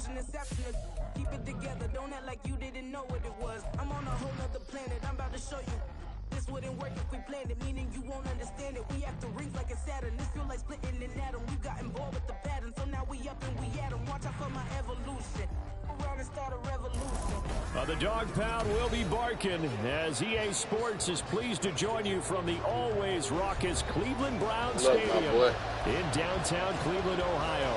Confusion, exceptional. Keep it together, don't act like you didn't know what it was. I'm on a whole nother planet, I'm about to show you. This wouldn't work if we planned it, meaning you won't understand it. We have to rings like a Saturn. This feel like splitting an atom. We got involved with the pattern, so now we up and we at 'em. Watch out for my evolution. Around and start a revolution. The dog pound will be barking as EA Sports is pleased to join you from the always raucous Cleveland Browns Stadium in downtown Cleveland, Ohio.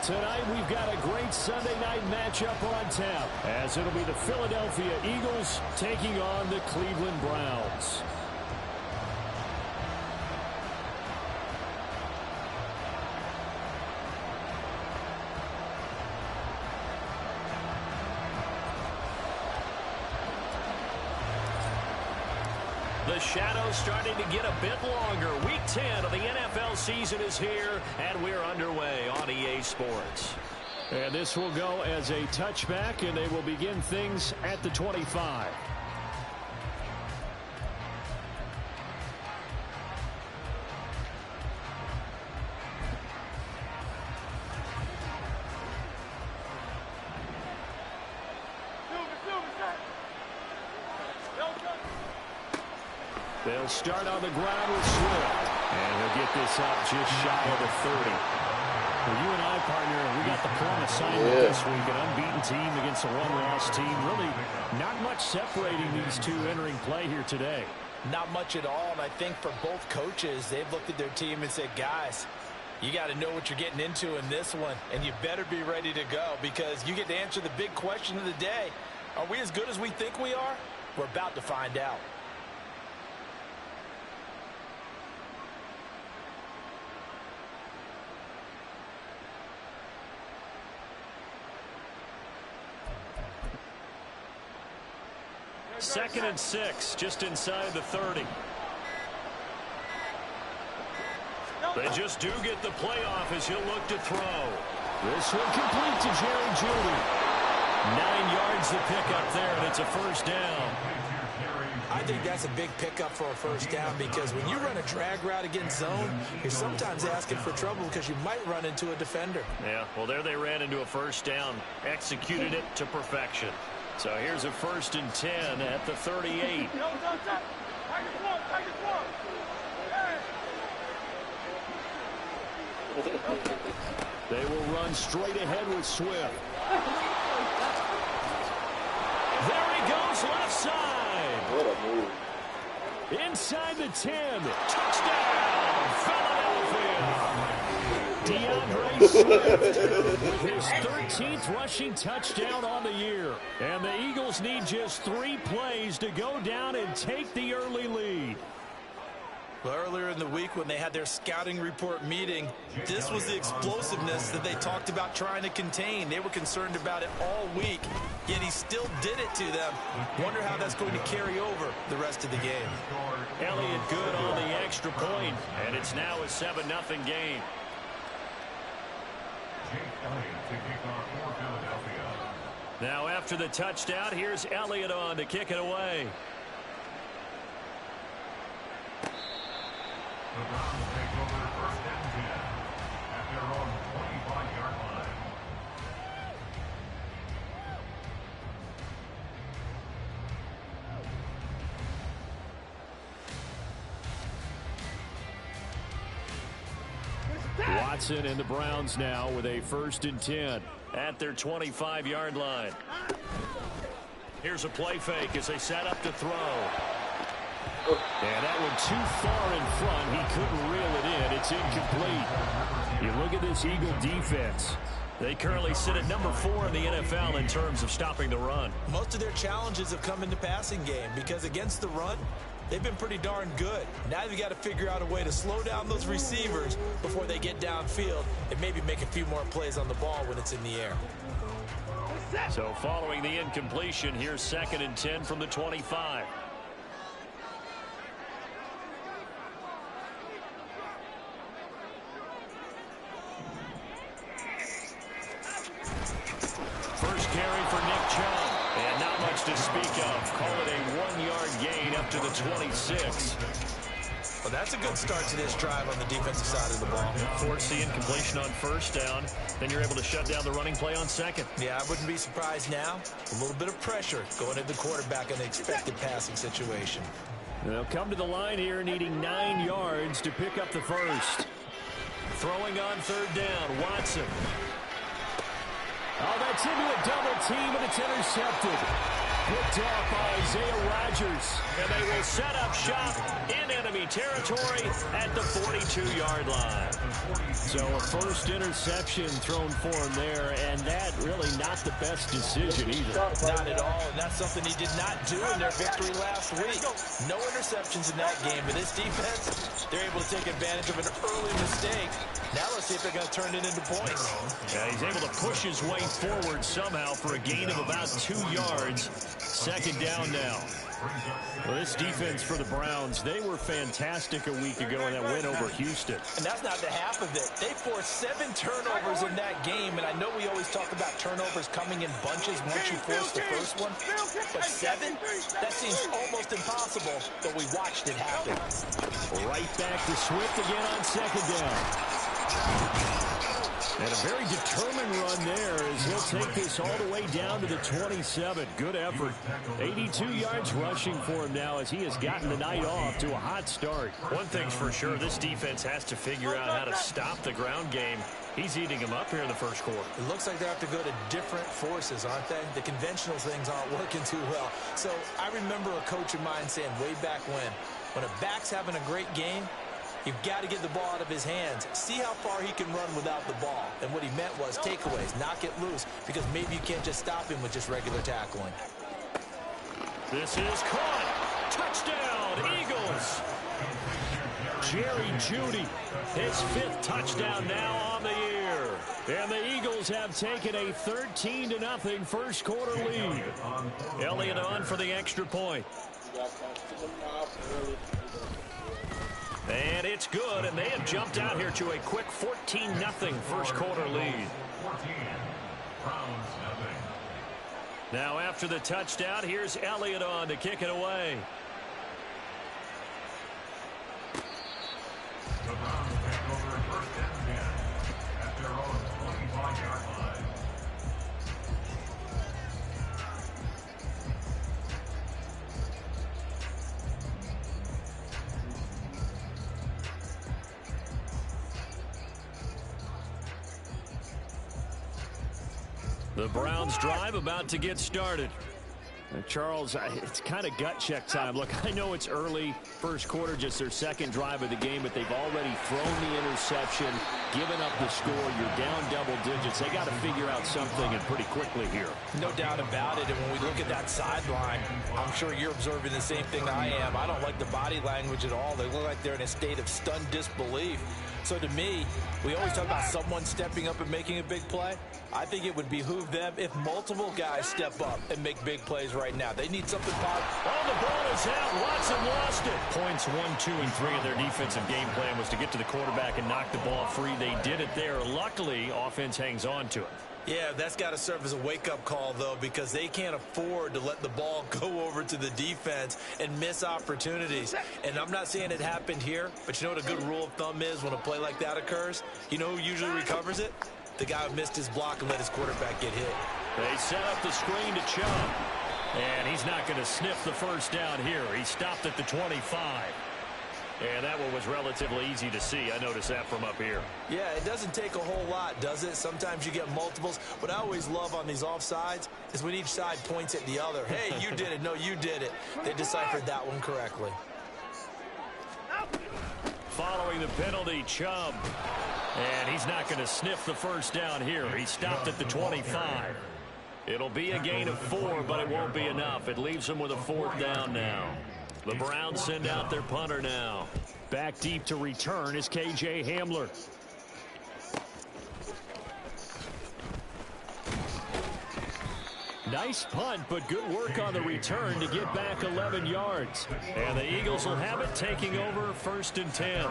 Tonight we've got a great Sunday night matchup on tap as it'll be the Philadelphia Eagles taking on the Cleveland Browns. The shadow's starting to get a bit longer. Week 10 of the NFL season is here, and we're underway on EA Sports. And this will go as a touchback, and they will begin things at the 25. They'll start on the ground with Swift. And he'll get this up just shy of the 30. Well, you and I, partner, we got the plum assignment this week. An unbeaten team against a one-loss team. Really not much separating these two entering play here today. Not much at all, and I think for both coaches, they've looked at their team and said, guys, you got to know what you're getting into in this one, and you better be ready to go because you get to answer the big question of the day. Are we as good as we think we are? We're about to find out. Second and 6, just inside the 30. They just do get the playoff as he'll look to throw. This one complete to Jerry Jeudy. 9 yards to pick up there, and it's a first down. I think that's a big pickup for a first down because when you run a drag route against zone, you're sometimes asking for trouble because you might run into a defender. Yeah, well, there they ran into a first down, executed it to perfection. So here's a first and 10 at the 38. They will run straight ahead with Swift. There he goes, left side. What a move. Inside the 10. Touchdown, Philadelphia. DeAndre Swift with his 13th rushing touchdown on the year. And the Eagles need just 3 plays to go down and take the early lead. Well, earlier in the week when they had their scouting report meeting, this was the explosiveness that they talked about trying to contain. They were concerned about it all week, yet he still did it to them. Wonder how that's going to carry over the rest of the game. Elliott good on the extra point, and it's now a 7-0 game. Now after the touchdown, here's Elliott on to kick it away. The Browns take over first and 10 at their own 25-yard line. Watson and the Browns now with a first and 10 at their 25-yard line. Here's a play fake as they set up to throw. And that one too far in front. He couldn't reel it in. It's incomplete. You look at this Eagle defense. They currently sit at number 4 in the NFL in terms of stopping the run. Most of their challenges have come in the passing game because against the run, they've been pretty darn good. Now they've got to figure out a way to slow down those receivers before they get downfield and maybe make a few more plays on the ball when it's in the air. So following the incompletion, here's second and 10 from the 25. First carry for Nick Chubb, and not much to speak of. Call it a 1-yard gain up to the 26. Well, that's a good start to this drive on the defensive side of the ball. Forcing completion on first down. Then you're able to shut down the running play on second. Yeah, I wouldn't be surprised now. A little bit of pressure going at the quarterback in the expected passing situation. They'll come to the line here needing 9 yards to pick up the first. Throwing on third down, Watson. Oh, that's into a double team, and it's intercepted. Picked off by Isaiah Rodgers. And they will set up shop in enemy territory at the 42-yard line. So a first interception thrown for him there, and that really not the best decision either. Not at all, and that's something he did not do in their victory last week. No interceptions in that game, but this defense, they're able to take advantage of an early mistake. Now let's see if they're going to turn it into points. Yeah, he's able to push his way forward somehow for a gain of about 2 yards. Second down now. Well, this defense for the Browns, they were fantastic a week ago in that win over Houston. And that's not the half of it. They forced 7 turnovers in that game, and I know we always talk about turnovers coming in bunches once you force the first one, but 7? That seems almost impossible, but we watched it happen. Right back to Swift again on second down. And a very determined run there as he'll take this all the way down to the 27. Good effort. 82 yards rushing for him now as he has gotten the night off to a hot start. One thing's for sure, this defense has to figure out how to stop the ground game. He's eating them up here in the first quarter. It looks like they have to go to different forces, aren't they? The conventional things aren't working too well. So I remember a coach of mine saying way back when a back's having a great game, you've got to get the ball out of his hands. See how far he can run without the ball. And what he meant was takeaways, knock it loose, because maybe you can't just stop him with just regular tackling. This is caught. Touchdown, Eagles. Jerry Jeudy, his 5th touchdown now on the year. And the Eagles have taken a 13-0 first quarter lead. Elliott on for the extra point. And it's good, and they have jumped out here to a quick 14-0 first quarter lead. Now after the touchdown, here's Elliott on to kick it away. The Browns take over first and 10 at their own 25-yard line. The Browns drive about to get started. Charles, it's kind of gut check time. Look, I know it's early, first quarter, just their second drive of the game, but they've already thrown the interception, given up the score. You're down double digits. They got to figure out something, and pretty quickly here. No doubt about it, and when we look at that sideline, I'm sure you're observing the same thing I am. I don't like the body language at all. They look like they're in a state of stunned disbelief. So to me, we always talk about someone stepping up and making a big play. I think it would behoove them if multiple guys step up and make big plays right now. They need something positive. Oh, the ball is out. Watson lost it. Points 1, 2, and 3 of their defensive game plan was to get to the quarterback and knock the ball free. They did it there. Luckily, offense hangs on to it. Yeah, that's got to serve as a wake-up call, though, because they can't afford to let the ball go over to the defense and miss opportunities. And I'm not saying it happened here, but you know what a good rule of thumb is when a play like that occurs? You know who usually recovers it? The guy who missed his block and let his quarterback get hit. They set up the screen to Chubb. And he's not going to sniff the first down here. He stopped at the 25. And that one was relatively easy to see. I noticed that from up here. Yeah, it doesn't take a whole lot, does it? Sometimes you get multiples. What I always love on these offsides is when each side points at the other. Hey, you did it. No, you did it. They deciphered that one correctly. Following the penalty, Chubb. And he's not going to sniff the first down here. He stopped at the 25. It'll be a gain of 4, but it won't be enough. It leaves them with a 4th down now. The Browns send out their punter now. Back deep to return is KJ Hamler. Nice punt, but good work on the return to get back 11 yards. And the Eagles will have it, taking over 1st and 10.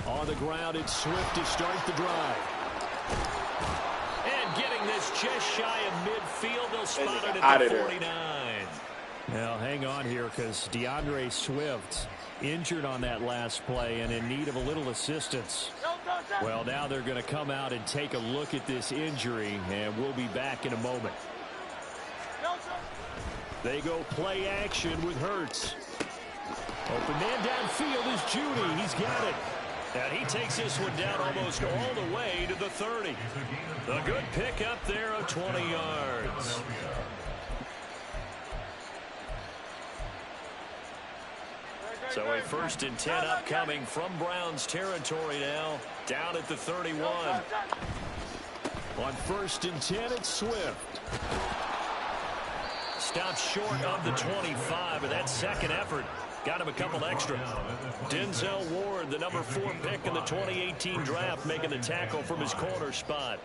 On the ground, it's Swift to start the drive. Batting this just shy of midfield. They'll spot it Out at of the there. 49. Now, hang on here because DeAndre Swift injured on that last play and in need of a little assistance. Well, now they're going to come out and take a look at this injury, and we'll be back in a moment. They go play action with Hurts. Open man downfield is Judy. He's got it. And he takes this one down almost all the way to the 30. A good pickup there of 20 yards. So a 1st and 10 upcoming from Browns territory now, down at the 31. On 1st and 10, it's Swift. Stops short of the 25, but that second effort got him a couple extra. Denzel Ward, the number 4 pick in the 2018 draft, making the tackle from his corner spot.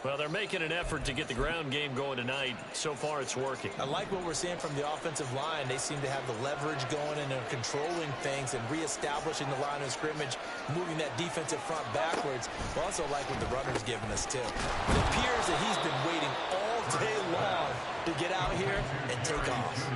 Well, they're making an effort to get the ground game going tonight. So far, it's working. I like what we're seeing from the offensive line. They seem to have the leverage going and they're controlling things and reestablishing the line of scrimmage, moving that defensive front backwards. I also like what the runner's giving us, too. It appears that he's been waiting all day long to get out here and take off.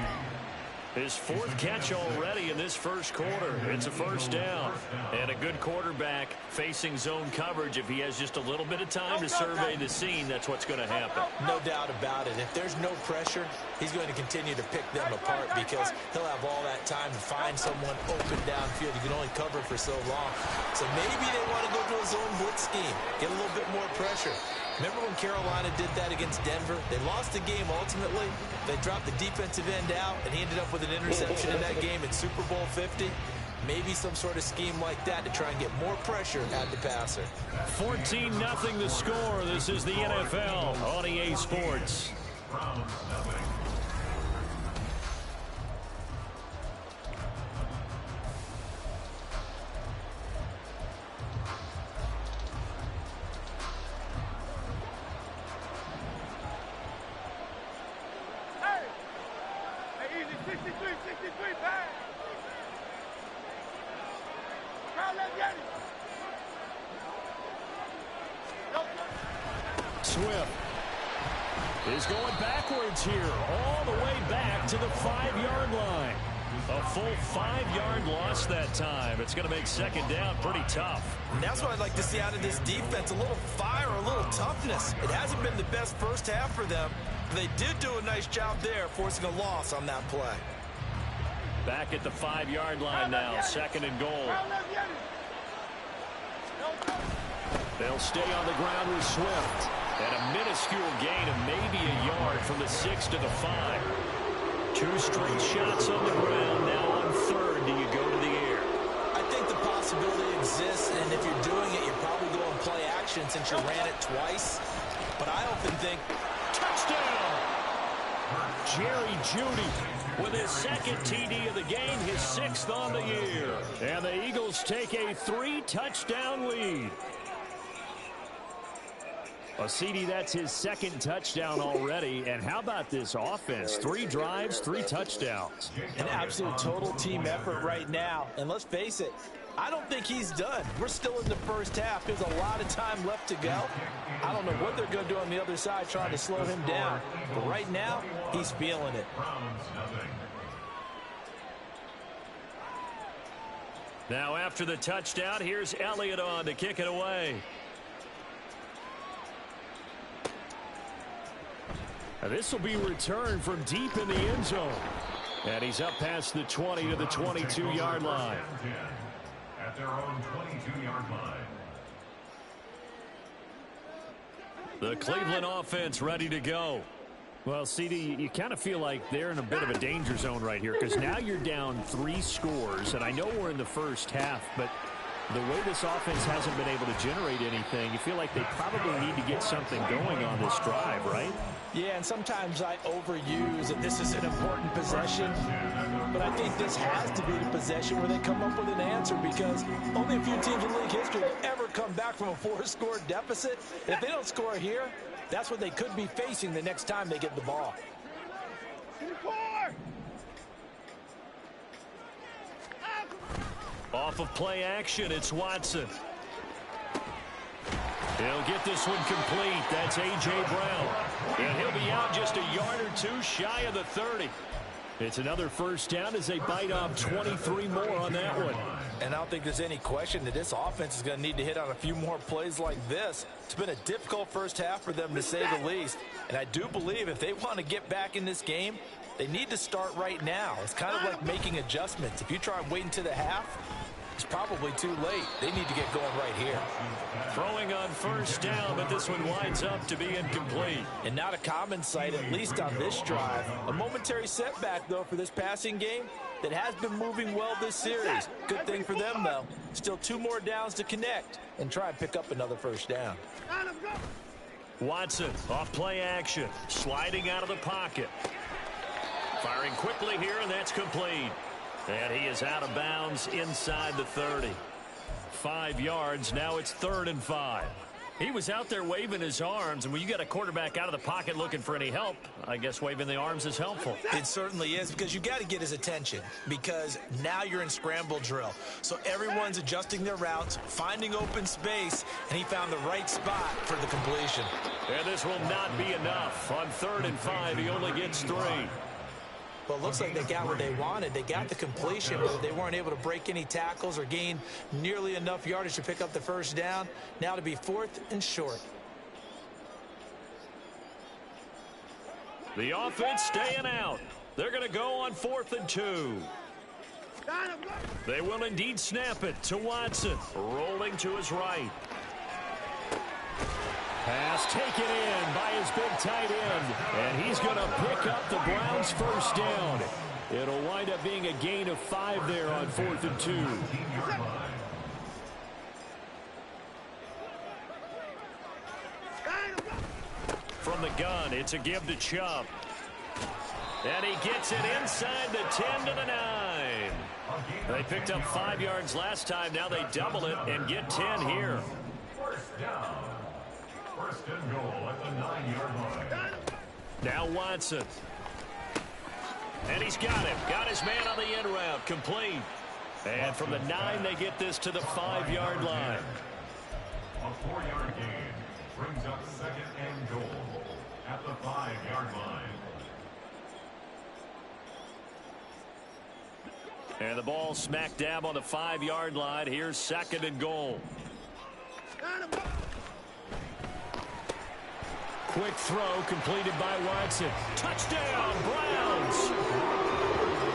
His 4th catch already in this first quarter. It's a 1st down. And a good quarterback facing zone coverage. If he has just a little bit of time to survey the scene, that's what's going to happen. No doubt about it. If there's no pressure, he's going to continue to pick them apart because he'll have all that time to find someone open downfield. He can only cover for so long. So maybe they want to go to a zone blitz scheme, get a little bit more pressure. Remember when Carolina did that against Denver? They lost the game ultimately. They dropped the defensive end out, and he ended up with an interception in that game in Super Bowl 50. Maybe some sort of scheme like that to try and get more pressure at the passer. 14-0 the score. This is the NFL on EA Sports. Swift is going backwards here, all the way back to the 5-yard line. A full 5-yard loss that time. It's going to make 2nd down pretty tough. And that's what I'd like to see out of this defense, a little fire, a little toughness. It hasn't been the best first half for them. But they did do a nice job there, forcing a loss on that play. Back at the 5-yard line now, 2nd and goal. They'll stay on the ground with Swift. And a minuscule gain of maybe a yard from the 6 to the 5. 2 straight shots on the ground. Now on 3rd, do you go to the air? I think the possibility exists, and if you're doing it, you're probably going play action since you ran it twice. But I often think, touchdown! Jerry Jeudy with his 2nd TD of the game, his 6th on the year. And the Eagles take a 3-touchdown lead. Well, CD, that's his 2nd touchdown already. And how about this offense? 3 drives, 3 touchdowns. An absolute total team effort right now. And let's face it, I don't think he's done. We're still in the first half. There's a lot of time left to go. I don't know what they're going to do on the other side trying to slow him down. But right now, he's feeling it. Now after the touchdown, here's Elliott on to kick it away. This will be returned from deep in the end zone. And he's up past the 20 to the 22-yard line. At their own 22-yard line. The Cleveland offense ready to go. Well, CD, you kind of feel like they're in a bit of a danger zone right here because now you're down 3 scores. And I know we're in the first half, but the way this offense hasn't been able to generate anything, you feel like they probably need to get something going on this drive, right? Yeah, and sometimes I overuse that this is an important possession, but I think this has to be the possession where they come up with an answer because only a few teams in league history have ever come back from a 4-score deficit. If they don't score here, that's what they could be facing the next time they get the ball. Off of play action, it's Watson. He'll get this one complete. That's A.J. Brown. And he'll be out just a yard or two shy of the 30. It's another first down as they bite off 23 more on that one. And I don't think there's any question that this offense is going to need to hit on a few more plays like this. It's been a difficult first half for them, to say the least. And I do believe if they want to get back in this game, they need to start right now. It's kind of like making adjustments. If you try and wait until the half, it's probably too late. They need to get going right here. Throwing on first down, but this one winds up to be incomplete. And not a common sight, at least on this drive. A momentary setback, though, for this passing game that has been moving well this series. Good thing for them, though. Still 2 more downs to connect and try and pick up another first down. Watson off play action, sliding out of the pocket. Firing quickly here, and that's complete. And he is out of bounds inside the 30. 5 yards, now it's 3rd and 5. He was out there waving his arms, and when you got a quarterback out of the pocket looking for any help, I guess waving the arms is helpful. It certainly is, because you got to get his attention, because now you're in scramble drill. So everyone's adjusting their routes, finding open space, and he found the right spot for the completion. And this will not be enough. On 3rd and 5, he only gets 3. Well, it looks like they got what they wanted. They got the completion, but they weren't able to break any tackles or gain nearly enough yardage to pick up the first down. Now to be 4th and short. The offense staying out. They're going to go on 4th and 2. They will indeed snap it to Watson. Rolling to his right. Pass taken in by his big tight end. And he's going to pick up the Browns' first down. It'll wind up being a gain of 5 there on 4th and 2. From the gun, it's a give to Chubb. And he gets it inside the 10 to the 9. They picked up 5 yards last time. Now they double it and get 10 here. First down. 1st and goal at the 9-yard line. Now Watson. And he's got him. Got his man on the in route. Complete. And from the 9, they get this to the 5-yard line. A 4-yard gain brings up 2nd and goal at the 5-yard line. And the ball smack dab on the 5-yard line. Here's 2nd and goal. Quick throw completed by Watson. Touchdown, Browns!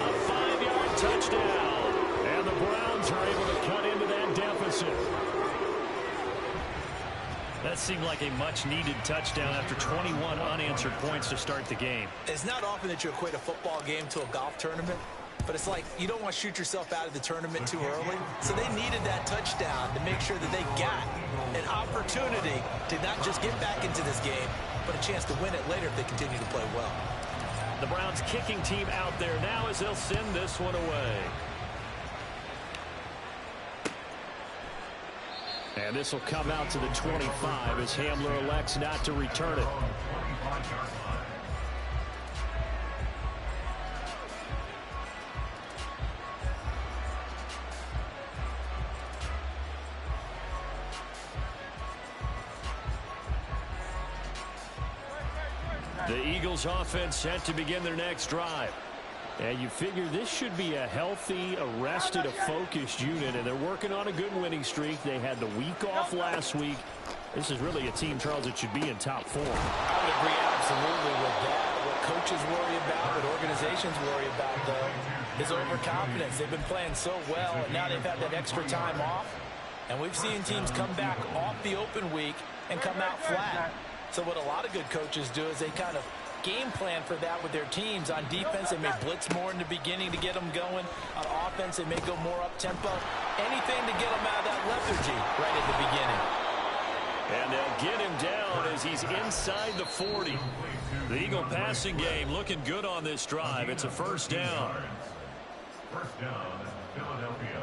A 5-yard touchdown. And the Browns are able to cut into that deficit. That seemed like a much-needed touchdown after 21 unanswered points to start the game. It's not often that you equate a football game to a golf tournament, but it's like you don't want to shoot yourself out of the tournament too early. So they needed that touchdown to make sure that they got an opportunity to not just get back into this game, but a chance to win it later if they continue to play well. The Browns kicking team out there now as they'll send this one away. And this will come out to the 25 as Hamler elects not to return it. The Eagles offense set to begin their next drive. And you figure this should be a healthy, arrested, a focused unit, and they're working on a good winning streak. They had the week off last week. This is really a team, Charles, that should be in top 4. I would agree absolutely with that. What coaches worry about, what organizations worry about, though, is overconfidence. They've been playing so well, and now they've had that extra time off. And we've seen teams come back off the open week and come out flat. So what a lot of good coaches do is they kind of game plan for that with their teams. On defense, they may blitz more in the beginning to get them going. On offense, they may go more up-tempo. Anything to get them out of that lethargy right at the beginning. And they'll get him down as he's inside the 40. The Eagle passing game looking good on this drive. It's a first down. First down, Philadelphia.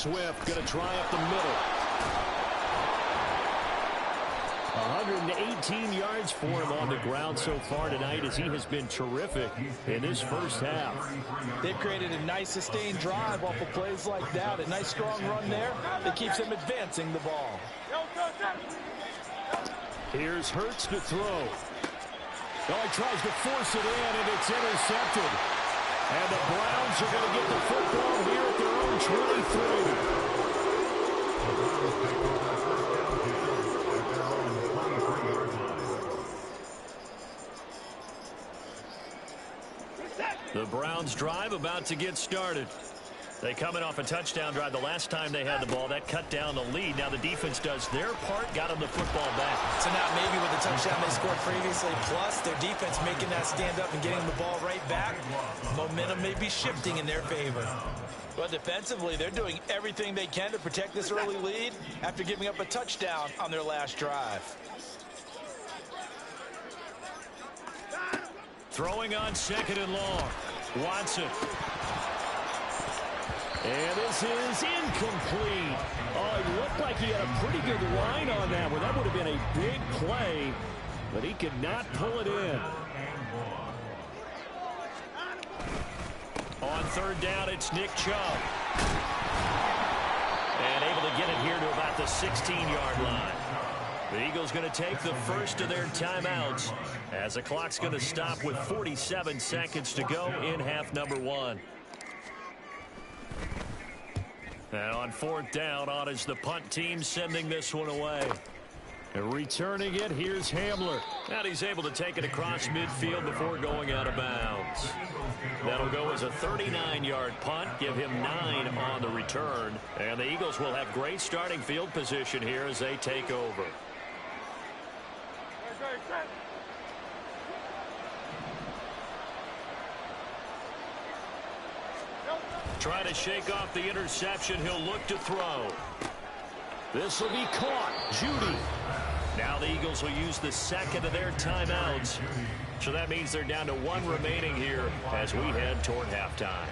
Swift going to try up the middle. 118 yards for him on the ground so far tonight as he has been terrific in this first half. They've created a nice sustained drive off of plays like that. A nice strong run there that keeps them advancing the ball. Here's Hurts to throw. Oh, he tries to force it in, and it's intercepted. And the Browns are going to get the football here at their own 23. The Browns drive about to get started. They coming off a touchdown drive the last time they had the ball. That cut down the lead. Now the defense does their part, got them the football back. So now maybe with the touchdown they scored previously, plus their defense making that stand up and getting the ball right back, momentum may be shifting in their favor. But defensively, they're doing everything they can to protect this early lead after giving up a touchdown on their last drive. Throwing on 2nd and long. Watson. And this is incomplete. Oh, it looked like he had a pretty good line on that one. That would have been a big play, but he could not pull it in. On 3rd down, it's Nick Chubb. And able to get it here to about the 16-yard line. The Eagles going to take the first of their timeouts as the clock's going to stop with 47 seconds to go in half number 1. And on 4th down, on is the punt team sending this one away. And returning it, here's Hamler. And he's able to take it across midfield before going out of bounds. That'll go as a 39-yard punt, give him 9 on the return. And the Eagles will have great starting field position here as they take over. Trying to shake off the interception. He'll look to throw. This will be caught. Judy. Now the Eagles will use the second of their timeouts. So that means they're down to 1 remaining here as we head toward halftime.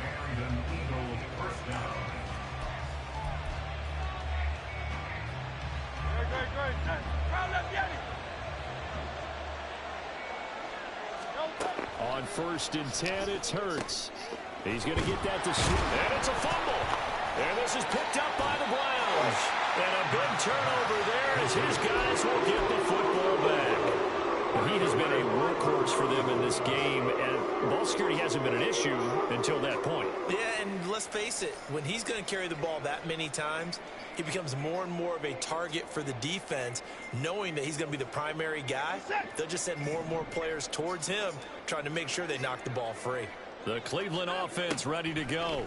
On 1st and 10, it's Hurts. He's going to get that to Swift. And it's a fumble. And this is picked up by the Browns. And a big turnover there as his guys will get the football back. He has been a workhorse for them in this game, and ball security hasn't been an issue until that point. Yeah, and let's face it, when he's going to carry the ball that many times, he becomes more and more of a target for the defense, knowing that he's going to be the primary guy. They'll just send more and more players towards him, trying to make sure they knock the ball free. The Cleveland offense ready to go.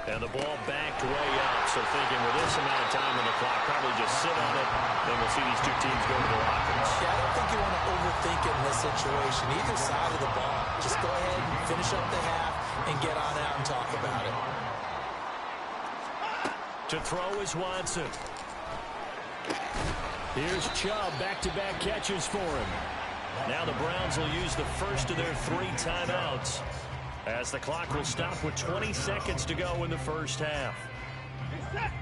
And the ball backed way up. So thinking with this amount of time on the clock, probably just sit on it. Then we'll see these two teams go to the lockers. Yeah, I don't think you want to overthink it in this situation. Either side of the ball. Just go ahead and finish up the half and get on out and talk about it. To throw is Watson. Here's Chubb. Back-to-back catches for him. Now the Browns will use the first of their 3 timeouts, as the clock will stop with 20 seconds to go in the first half.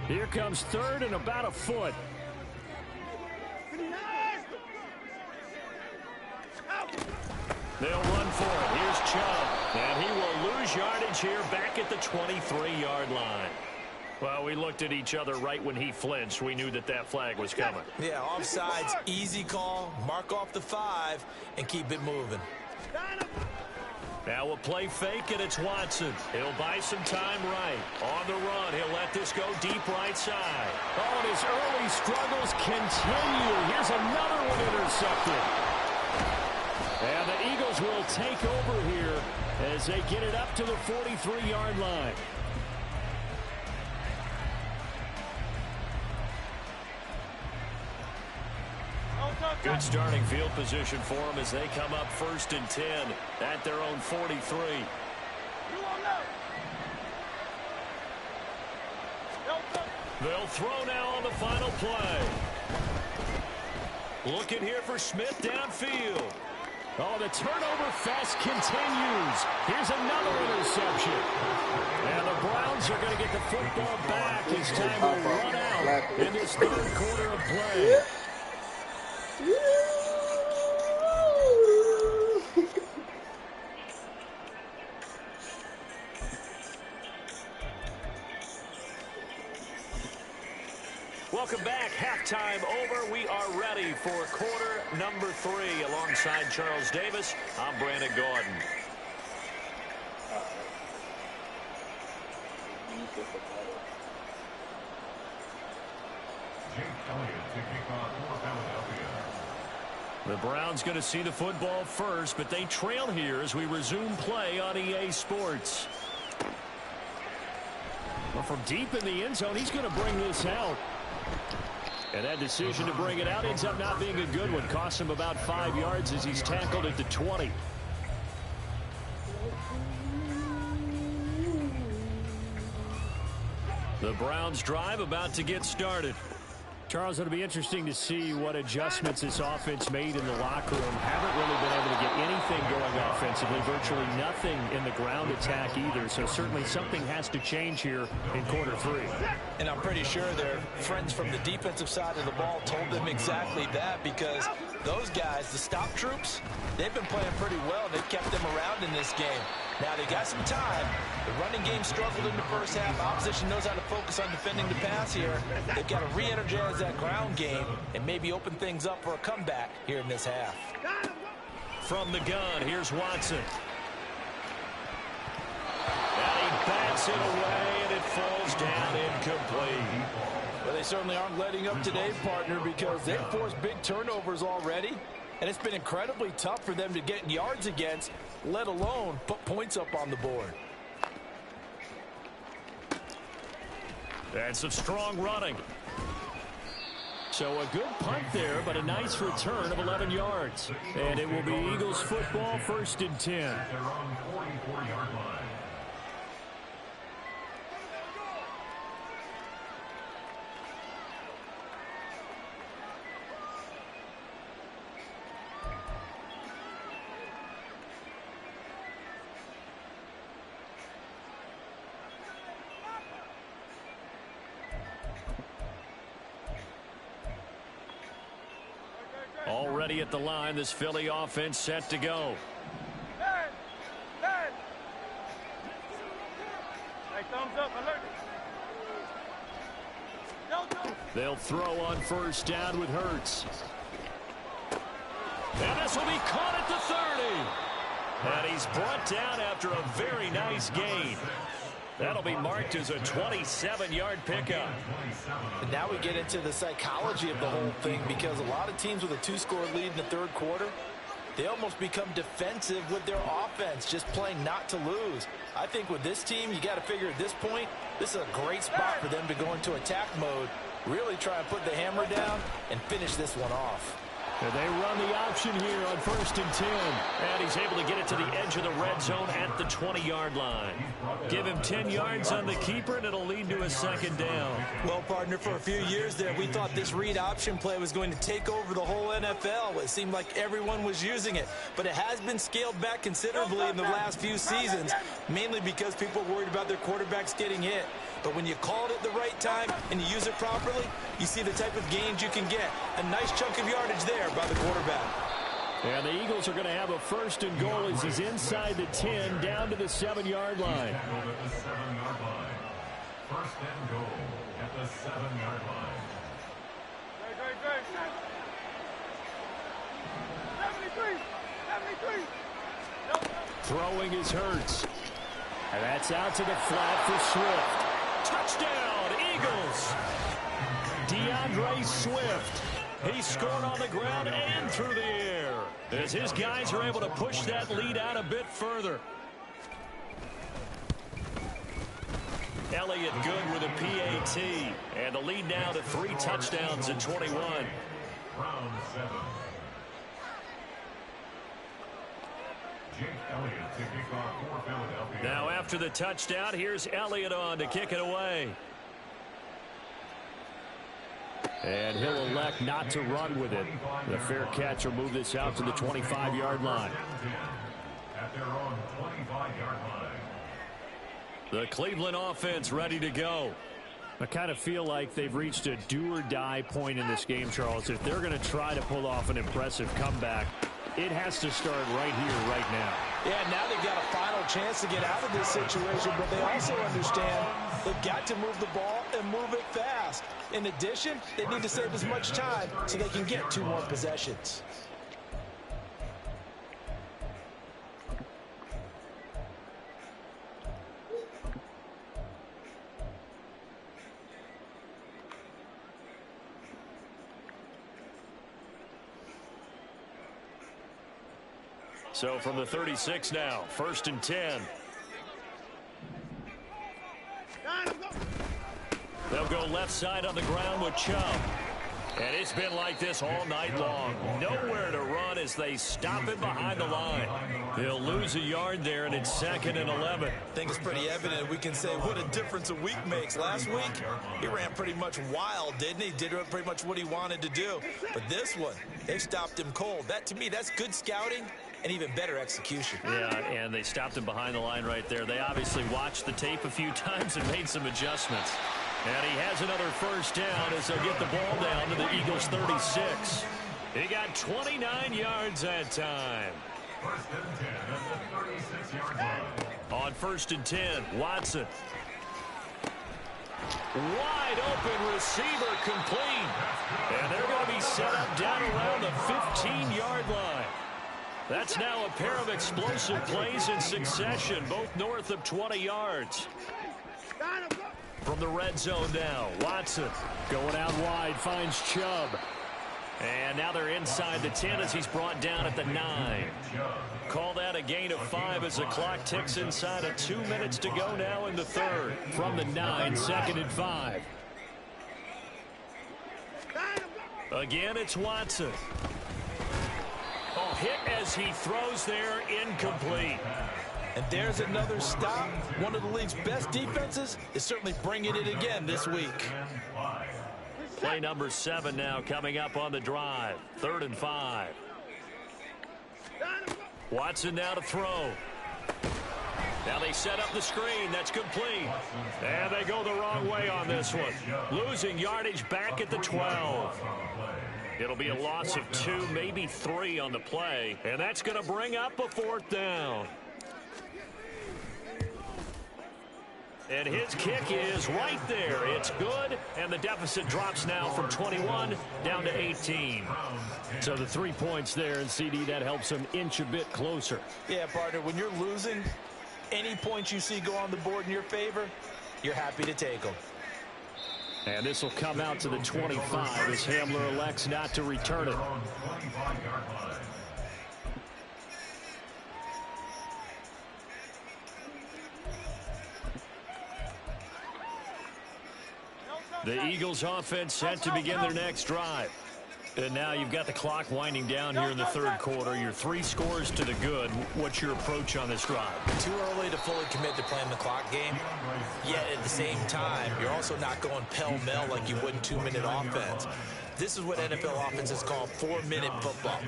Here comes 3rd and about a foot. They'll run for it. Here's Chubb. And he will lose yardage here back at the 23-yard line. Well, we looked at each other right when he flinched. We knew that that flag was coming. Yeah, offsides, easy call. Mark off the 5 and keep it moving. Now a play fake, and it's Watson. He'll buy some time right. On the run, he'll let this go deep right side. Oh, and his early struggles continue. Here's another one intercepted. And the Eagles will take over here as they get it up to the 43-yard line. Good starting field position for them as they come up 1st and 10 at their own 43. They'll throw now on the final play. Looking here for Smith downfield. Oh, the turnover fest continues. Here's another interception. And the Browns are going to get the football back as time will run out in this third quarter of play. Welcome back. Halftime over. We are ready for quarter number 3. Alongside Charles Davis, I'm Brandon Gordon. The Browns going to see the football first, but they trail here as we resume play on EA Sports. Well, from deep in the end zone, he's going to bring this out. And that decision to bring it out ends up not being a good one. Costs him about 5 yards as he's tackled at the 20. The Browns drive about to get started. Charles, it'll be interesting to see what adjustments this offense made in the locker room. Haven't really been able to get anything going offensively. Virtually nothing in the ground attack either. So certainly something has to change here in quarter 3. And I'm pretty sure their friends from the defensive side of the ball told them exactly that, because those guys, the stop troops, they've been playing pretty well. They've kept them around in this game. Now they got some time. The running game struggled in the first half. Opposition knows how to focus on defending the pass here. They've got to re-energize that ground game and maybe open things up for a comeback here in this half. From the gun, here's Watson. And he bats it away, and it falls down incomplete. Well, they certainly aren't letting up today, partner, because they've forced big turnovers already. And it's been incredibly tough for them to get yards against, let alone put points up on the board. And some strong running. So a good punt there, but a nice return of 11 yards. And it will be Eagles football, 1st and 10. At their own 44-yard line. Already at the line, this Philly offense set to go. They'll throw on 1st down with Hurts. And this will be caught at the 30. And he's brought down after a very nice gain. That'll be marked as a 27-yard pickup. And now we get into the psychology of the whole thing, because a lot of teams with a 2-score lead in the third quarter, they almost become defensive with their offense, just playing not to lose. I think with this team, you got to figure at this point, this is a great spot for them to go into attack mode, really try and put the hammer down and finish this one off. And they run the option here on 1st and 10. And he's able to get it to the edge of the red zone at the 20-yard line. Give him 10 yards on the keeper, and it'll lead to a 2nd down. Well, partner, for a few years there, we thought this read option play was going to take over the whole NFL. It seemed like everyone was using it. But it has been scaled back considerably in the last few seasons, mainly because people are worried about their quarterbacks getting hit. But when you call it at the right time and you use it properly, you see the type of gains you can get. A nice chunk of yardage there by the quarterback. And the Eagles are going to have a 1st and goal as he's inside the 10, down to the 7-yard line. At the 7-yard line. 1st and goal at the 7-yard line. 73. Throwing is Hurts. And that's out to the flat for Swift. Touchdown, Eagles. DeAndre Swift. He scored on the ground and through the air, as his guys are able to push that lead out a bit further. Elliott good with a PAT. And the lead now to 3 touchdowns in 21. Round 7. Jake Elliott to kick off for Philadelphia. Now after the touchdown, here's Elliott on to kick it away. And he'll elect not to run with it. The fair catch will move this out to the 25-yard line. At their own 25-yard line. The Cleveland offense ready to go. I kind of feel like they've reached a do-or-die point in this game, Charles. If they're going to try to pull off an impressive comeback, it has to start right here, right now. Yeah, now they've got a final chance to get out of this situation, but they also understand they've got to move the ball and move it fast. In addition, they need to save as much time so they can get 2 more possessions. So from the 36 now, 1st and 10. They'll go left side on the ground with Chubb. And it's been like this all night long. Nowhere to run as they stop him behind the line. They'll lose a yard there, and it's 2nd and 11. I think it's pretty evident. We can say what a difference a week makes. Last week, he ran pretty much wild, didn't he? Did pretty much what he wanted to do. But this one, they stopped him cold. That, to me, that's good scouting and even better execution. Yeah, and they stopped him behind the line right there. They obviously watched the tape a few times and made some adjustments. And he has another 1st down as they'll get the ball down to the Eagles' 36. He got 29 yards that time. 1st and 10 at the 36-yard line. On 1st and 10, Watson. Wide open receiver complete. And they're going to be set up down around the 15-yard line. That's now a pair of explosive plays in succession, both north of 20 yards. From the red zone now, Watson going out wide, finds Chubb. And now they're inside the 10 as he's brought down at the 9. Call that a gain of 5 as the clock ticks inside of 2 minutes to go now in the 3rd. From the 9, 2nd and 5. Again, it's Watson. Oh, hit as he throws there, incomplete. And there's another stop. One of the league's best defenses is certainly bringing it again this week. Play number 7 now coming up on the drive. 3rd and 5. Watson now to throw. Now they set up the screen. That's complete. And they go the wrong way on this one. Losing yardage back at the 12. It'll be a loss of 2, maybe 3 on the play. And that's going to bring up a 4th down. And his kick is right there. It's good, and the deficit drops now from 21 down to 18. So the 3 points there, and CD, that helps him inch a bit closer. Yeah, partner, when you're losing, any points you see go on the board in your favor, you're happy to take them. And this will come out to the 25 as Hamler elects not to return it. The Eagles offense set to begin their next drive. And now you've got the clock winding down here in the 3rd quarter. Your 3 scores to the good. What's your approach on this drive? Too early to fully commit to playing the clock game. Yet at the same time, you're also not going pell-mell like you would in 2-minute offense. This is what NFL offenses call 4-minute football.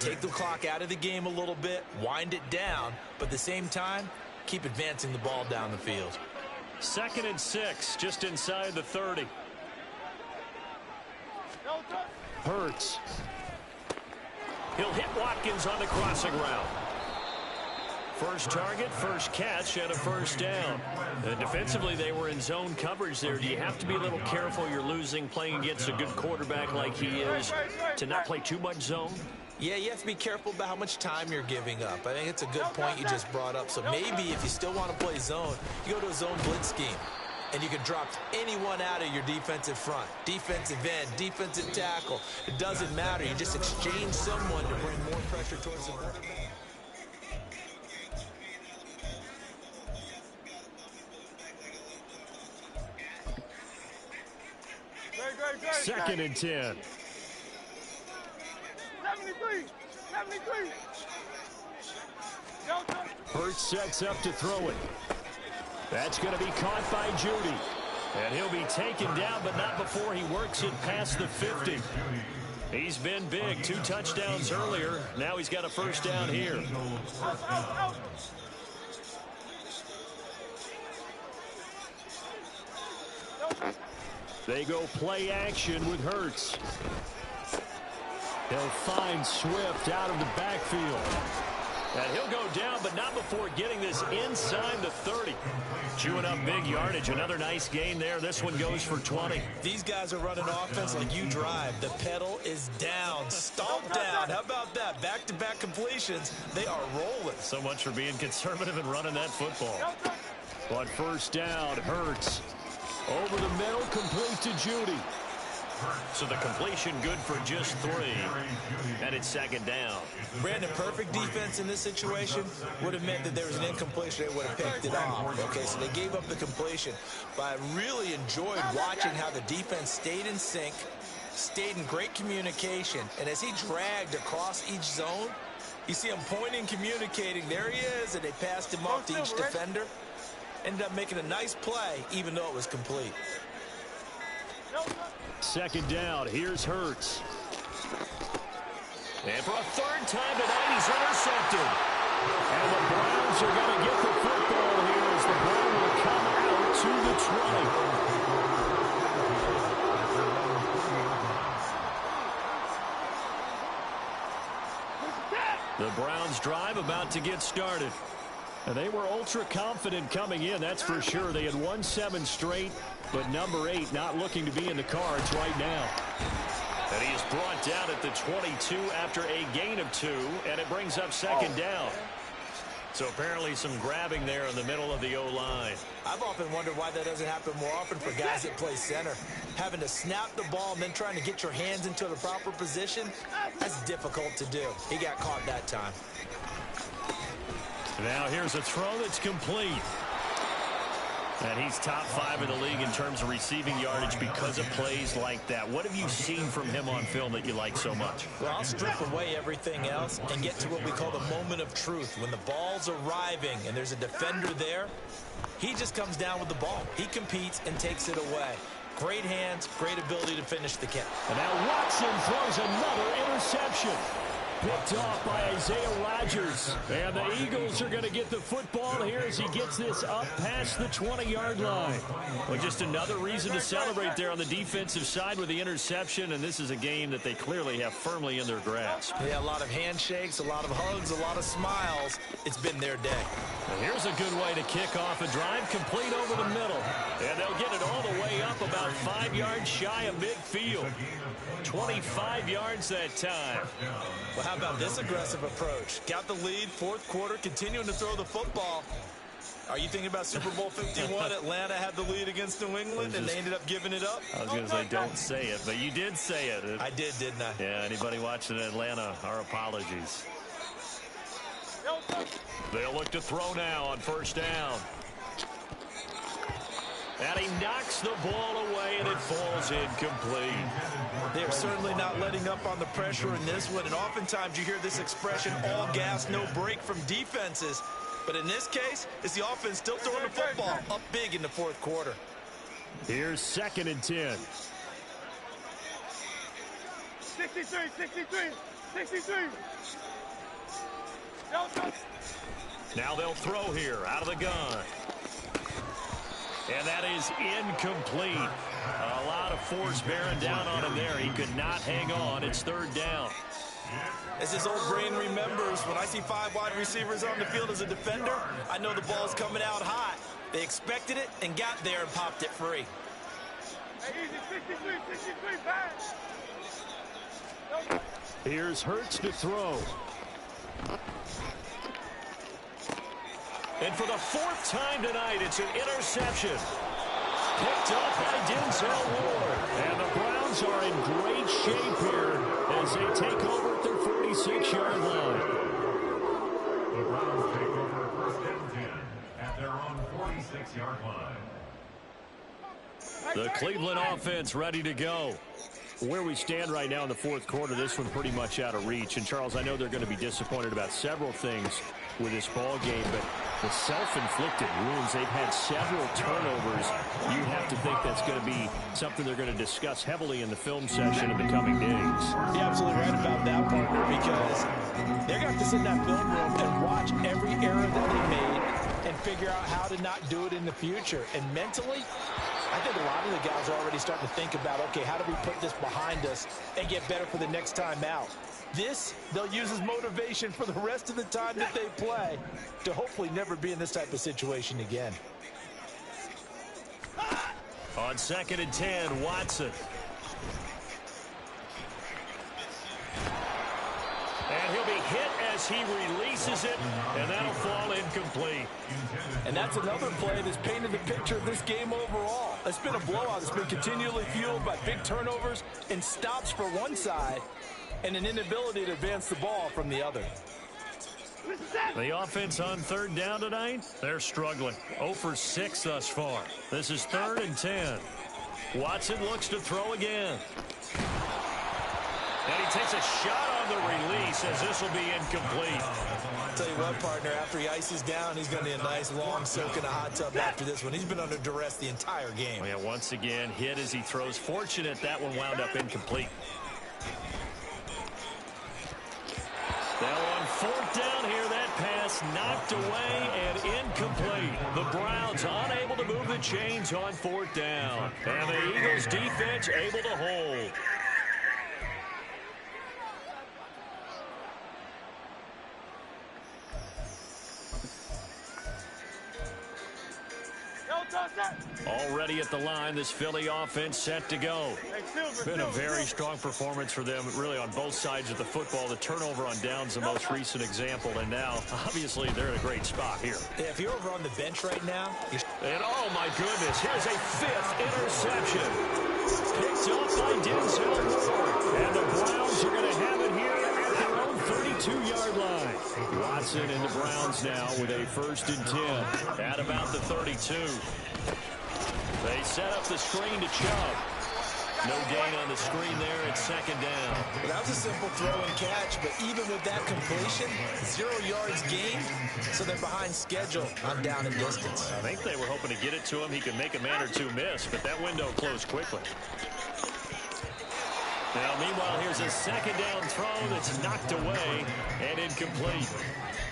Take the clock out of the game a little bit, wind it down, but at the same time, keep advancing the ball down the field. 2nd and 6, just inside the 30. Hurts. He'll hit Watkins on the crossing route. First target, first catch, and a 1st down. And defensively, they were in zone coverage there. Do you have to be a little careful? You're losing, playing against a good quarterback like he is, to not play too much zone? Yeah, you have to be careful about how much time you're giving up. I think it's a good point you just brought up. So maybe if you still want to play zone, you go to a zone blitz scheme. And you can drop anyone out of your defensive front. Defensive end, defensive tackle. It doesn't matter. You just exchange someone to bring more pressure towards the quarterback. 2nd and 10. 73. Hurts sets up to throw it. That's going to be caught by Judy. And he'll be taken down, but not before he works it past the 50. He's been big. 2 touchdowns earlier. Now he's got a first down here. They go play action with Hurts. He'll find Swift out of the backfield. And he'll go down, but not before getting this inside the 30. Chewing up big yardage. Another nice gain there. This one goes for 20. These guys are running offense like you drive. The pedal is down. Stomp down. How about that? Back-to-back completions. They are rolling. So much for being conservative and running that football. But first down, Hurts. Over the middle, complete to Judy. So the completion good for just 3. And it's second down. Brandon, perfect defense in this situation would have meant that there was an incompletion. They would have picked it off. Okay, so they gave up the completion. But I really enjoyed watching how the defense stayed in sync, stayed in great communication. And as he dragged across each zone, you see him pointing, communicating. There he is, and they passed him off to each defender. Ended up making a nice play, even though it was complete. Second down, here's Hurts. And for a 3rd time tonight, he's intercepted. And the Browns are going to get the football here as the ball will come out to the 20. The Browns drive about to get started. And they were ultra confident coming in, that's for sure. They had won 7 straight, but number 8 not looking to be in the cards right now. And he is brought down at the 22 after a gain of 2, and it brings up second down. So apparently some grabbing there in the middle of the O-line. I've often wondered why that doesn't happen more often for guys that play center. Having to snap the ball and then trying to get your hands into the proper position, that's difficult to do. He got caught that time. Now here's a throw that's complete. And he's top 5 in the league in terms of receiving yardage because of plays like that. What have you seen from him on film that you like so much? Well, I'll strip away everything else and get to what we call the moment of truth. When the ball's arriving and there's a defender there, he just comes down with the ball. He competes and takes it away. Great hands, great ability to finish the catch. And now Watson throws another interception. Picked off by Isaiah Rodgers. And the Eagles are going to get the football here as he gets this up past the 20-yard line. Well, just another reason to celebrate there on the defensive side with the interception, and this is a game that they clearly have firmly in their grasp. Yeah, a lot of handshakes, a lot of hugs, a lot of smiles. It's been their day. And here's a good way to kick off a drive, complete over the middle. And they'll get it all the way up about 5 yards shy of midfield. 25 yards that time. Well, how about this aggressive approach? Got the lead, 4th quarter, continuing to throw the football. Are you thinking about Super Bowl 51? Atlanta had the lead against New England, and they ended up giving it up? I was going to say, don't say it, but you did say it. I did, didn't I? Yeah, anybody watching Atlanta, our apologies. They'll look to throw now on first down. And he knocks the ball away, and it falls incomplete. They're certainly not letting up on the pressure in this one, and oftentimes you hear this expression, all gas, no break from defenses. But in this case, it's the offense still throwing the football up big in the 4th quarter. Here's 2nd and 10. 63, 63, 63. Now they'll throw here out of the gun. And that is incomplete. A lot of force bearing down on him there. He could not hang on. It's 3rd down. As his old brain remembers, when I see 5 wide receivers on the field as a defender, I know the ball's coming out hot. They expected it and got there and popped it free. Hey, easy, 63, 63, pass. Here's Hurts to throw. And for the 4th time tonight, it's an interception. Picked up by Denzel Ward. And the Browns are in great shape here as they take over at their 46-yard line. The Browns take over 1st and 10 at their own 46-yard line. The Cleveland offense ready to go. Where we stand right now in the 4th quarter, this one pretty much out of reach. And, Charles, I know they're going to be disappointed about several things with this ball game, but The self-inflicted wounds, they've had several turnovers. You have to think that's going to be something they're going to discuss heavily in the film session in the coming days. You're absolutely right about that, partner, because they're going to have to sit in that film room and watch every error that they made and figure out how to not do it in the future. And mentally, I think a lot of the guys are already starting to think about, okay, how do we put this behind us and get better for the next time out? This, they'll use as motivation for the rest of the time that they play to hopefully never be in this type of situation again. On 2nd and 10, Watson. And he'll be hit as he releases it, and that'll fall incomplete. And that's another play that's painted the picture of this game overall. It's been a blowout. It's been continually fueled by big turnovers and stops for one side and an inability to advance the ball from the other. The offense on 3rd down tonight, they're struggling. 0 for 6 thus far. This is 3rd and 10. Watson looks to throw again. And he takes a shot on the release as this will be incomplete. I'll tell you what, partner, after he ices down, he's going to need a nice long soak in a hot tub after this one. He's been under duress the entire game. Yeah, once again, hit as he throws. Fortunate that one wound up incomplete. Now on 4th down here, that pass knocked away and incomplete. The Browns unable to move the chains on 4th down. And the Eagles defense able to hold. Already at the line, this Philly offense set to go. Been a very strong performance for them, really on both sides of the football. The turnover on downs, the most recent example, and now, obviously, they're in a great spot here. Yeah, if you're over on the bench right now, and oh my goodness, here's a 5th interception. Picked up by Denzel Ward. And the Browns are going to have it here at their own 32-yard line. Watson and the Browns now with a 1st and 10 at about the 32. They set up the screen to Chubb. No gain on the screen there at 2nd down. Well, that was a simple throw and catch, but even with that completion, 0 yards gained, so they're behind schedule on down and distance. I think they were hoping to get it to him. He could make a man or two miss, but that window closed quickly. Now, meanwhile, here's a 2nd down throw that's knocked away and incomplete.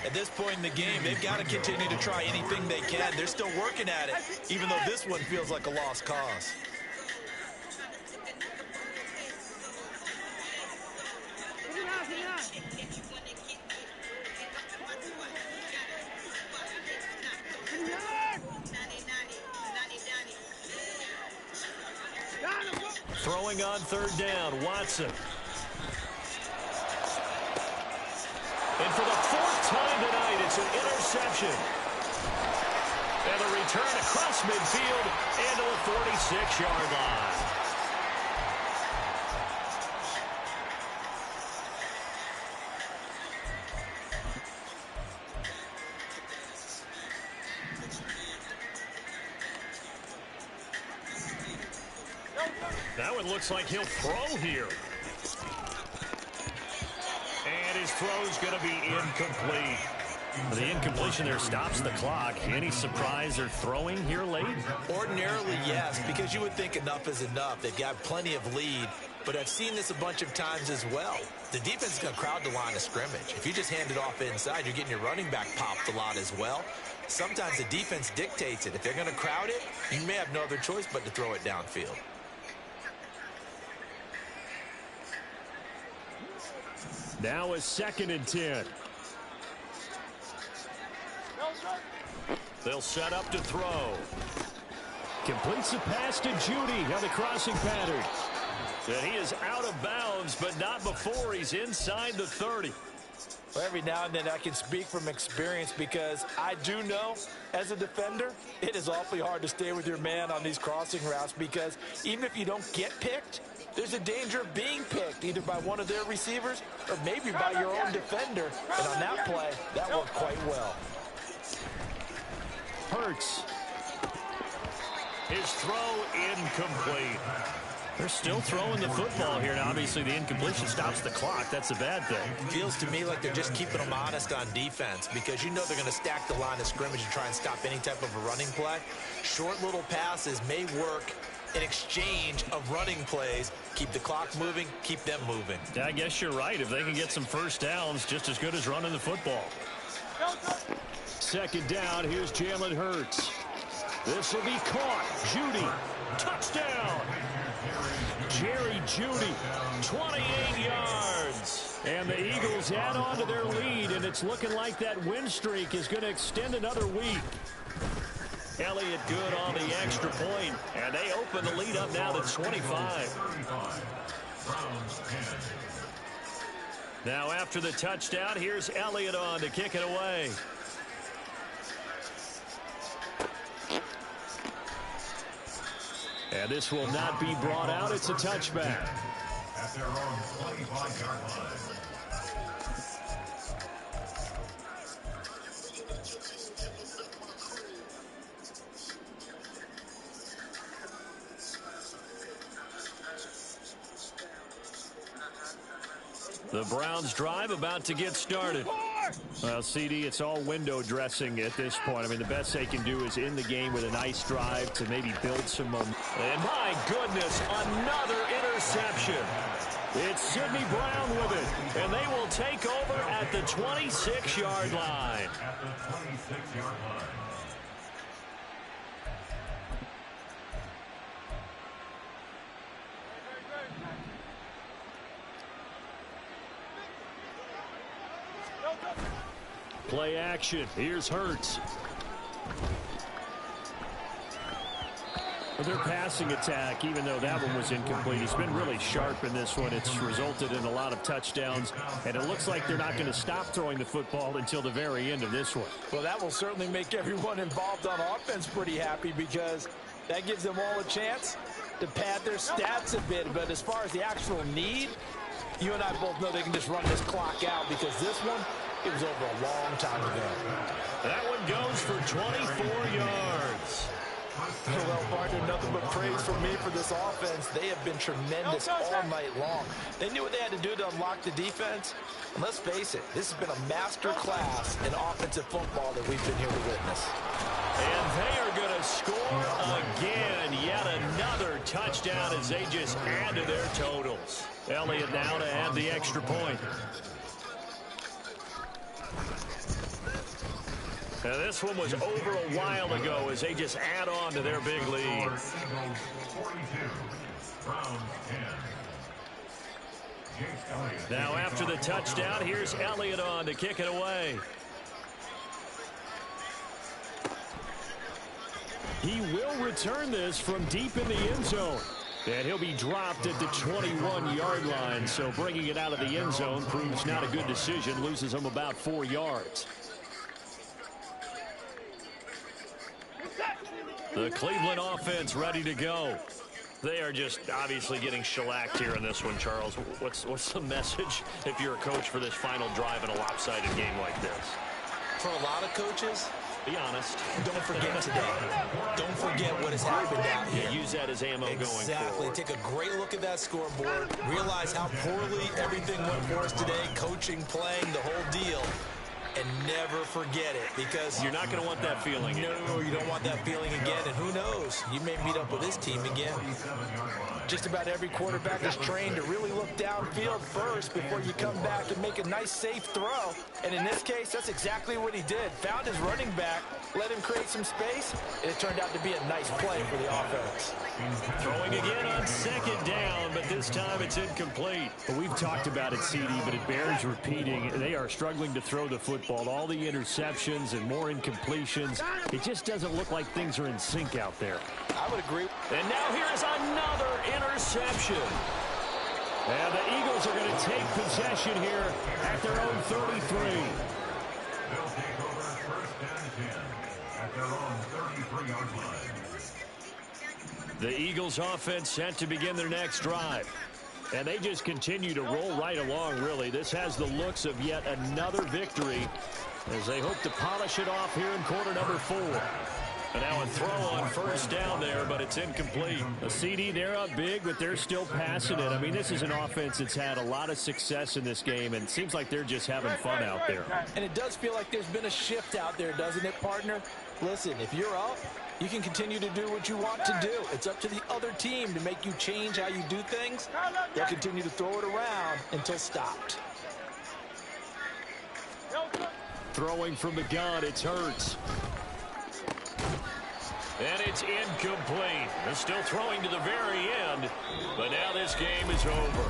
At this point in the game, they've got to continue to try anything they can. They're still working at it, even though this one feels like a lost cause. Throwing on 3rd down, Watson. And for the 4th time tonight, it's an interception. And a return across midfield and to the 46-yard line. Now it looks like he'll throw here. And his throw's going to be incomplete. The incompletion there stops the clock. Any surprise they're throwing here late? Ordinarily, yes, because you would think enough is enough. They've got plenty of lead, but I've seen this a bunch of times as well. The defense is going to crowd the line of scrimmage. If you just hand it off inside, you're getting your running back popped a lot as well. Sometimes the defense dictates it. If they're going to crowd it, you may have no other choice but to throw it downfield. Now a 2nd and 10. They'll set up to throw. Completes the pass to Judy on the crossing pattern. And he is out of bounds, but not before he's inside the 30. Well, every now and then I can speak from experience because I do know, as a defender, it is awfully hard to stay with your man on these crossing routes because even if you don't get picked, there's a danger of being picked either by one of their receivers or maybe by your own defender. And on that play, that worked quite well. Hurts. His throw incomplete. They're still throwing the football here. Now, obviously, the incompletion stops the clock. That's a bad thing. It feels to me like they're just keeping them honest on defense because you know they're going to stack the line of scrimmage and try and stop any type of a running play. Short little passes may work in exchange of running plays. Keep the clock moving, keep them moving. Yeah, I guess you're right. If they can get some first downs, just as good as running the football. Second down, here's Jalen Hurts. This will be caught. Judy, touchdown. Jerry Judy, 28 yards. And the Eagles add on to their lead, and it's looking like that win streak is going to extend another week. Elliott good on the extra point, and they open the lead up now to 25. Now after the touchdown, here's Elliott on to kick it away. And this will not be brought out. It's a touchback. At their own 25-yard line. The Browns drive about to get started. Well, CD, it's all window dressing at this point. I mean, the best they can do is in the game with a nice drive to maybe build some momentum. And my goodness, another interception. It's Sidney Brown with it, and they will take over at the 26-yard line. At the 26-yard line. Play action. Here's Hurts. Their passing attack, even though that one was incomplete, he's been really sharp in this one. It's resulted in a lot of touchdowns, and it looks like they're not going to stop throwing the football until the very end of this one. Well, that will certainly make everyone involved on offense pretty happy because that gives them all a chance to pad their stats a bit. But as far as the actual need, you and I both know they can just run this clock out because this one, it was over a long time ago. That one goes for 24 yards. Well, partner, nothing but praise from me for this offense. They have been tremendous all night long. They knew what they had to do to unlock the defense. And let's face it, this has been a master class in offensive football that we've been here to witness. And they are going to score again. Yet another touchdown as they just add to their totals. Elliott now to add the extra point. Now this one was over a while ago as they just add on to their big lead. Now after the touchdown, here's Elliott on to kick it away. He will return this from deep in the end zone. And he'll be dropped at the 21-yard line. So bringing it out of the end zone proves not a good decision. Loses him about 4 yards. The Cleveland offense ready to go. They are just obviously getting shellacked here in this one, Charles. What's the message if you're a coach for this final drive in a lopsided game like this? For a lot of coaches, be honest. Don't forget today. Don't forget what has happened out here. Use that as ammo going forward. Exactly. Take a great look at that scoreboard. Realize how poorly everything went for us today. Coaching, playing, the whole deal. And never forget it because you're not going to want that feeling. No, you don't want that feeling again. And who knows? You may meet up with this team again. Just about every quarterback is trained to really look downfield first before you come back and make a nice, safe throw. And in this case, that's exactly what he did. Found his running back, let him create some space, and it turned out to be a nice play for the offense. Throwing again on second down, but this time it's incomplete. Well, we've talked about it, CD, but it bears repeating. They are struggling to throw the football. All the interceptions and more incompletions. It just doesn't look like things are in sync out there. I would agree. And now here's another interception. And the Eagles are going to take possession here at their own 33. They'll take over first and 10 at their own 33-yard line. The Eagles offense set to begin their next drive. And they just continue to roll right along, really. This has the looks of yet another victory as they hope to polish it off here in quarter number 4. And now a throw on first down there, but it's incomplete. A CD, they're up big, but they're still passing it. I mean, this is an offense that's had a lot of success in this game, and it seems like they're just having fun out there. And it does feel like there's been a shift out there, doesn't it, partner? Listen, if you're up, you can continue to do what you want to do. It's up to the other team to make you change how you do things. They'll continue to throw it around until stopped. Throwing from the gun, it's Hurts. And it's incomplete. They're still throwing to the very end, but now this game is over.